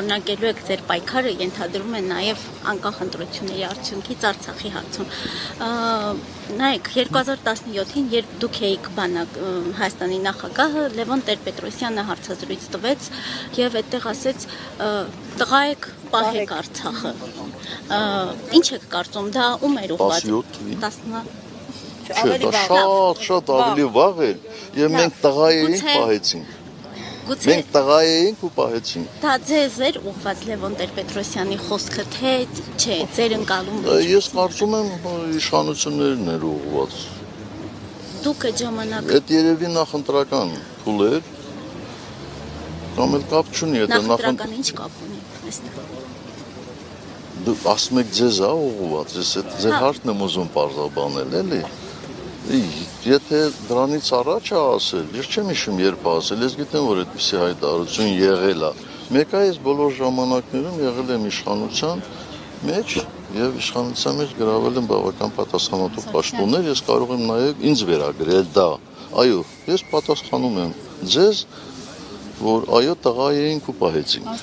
Օրինակելու եք ձեր պայքարը ենթադրում է նաև անկախ ընտրությունների արդյունքից Արցախի հարցում։ Նայեք 2017-ին, երբ դուք էիք Հայաստանի նախագահը, Լևոն Տեր-Պետրոսյանը հարցազրույց տվեց եւ այդտեղ ասեց տղա եք, պահեք Արցախը։ Ինչ եք կարծում, դա ում էր ուղղված։ 17 շատ ավելի վաղ էր եւ մենք տղա էինք, պահեցինք։ Մենք տղա էինք ու պահեցինք։ Դա ձեզ էր ուղղված Լևոն Տեր-Պետրոսյանի խոսքը, թե չէ, ձեր ընկալում։ Ես կարծում եմ իշխանություններն էր ուղղված։ Դուք այդ ժամանակ Այդ երևի նախընտրական փուլ էր, կամ էլ կապ չունի, եթե նախընտրական ինչ կապ ունի այստեղ։ Դու ասում եք ձեզ ա ուղղված, ես այդ ձեր հարցն եմ ուզում պարզաբանել, էլի։ Եթե դրանից առաջ է ասել, ես չեմ հիշում երբ ասել, ես գիտեմ, որ այդպիսի հայտարարություն եղել է։ Մեկ է ես բոլոր ժամանակներում եղել եմ իշխանության մեջ եւ իշխանության մեջ գրավել եմ բավական պատասխանատու պաշտոններ, ես կարող եմ նաեւ ինձ վերագրել դա։ Այո, ես պատասխանում եմ ձեզ, որ այո տղա էինք ու պահեցինք։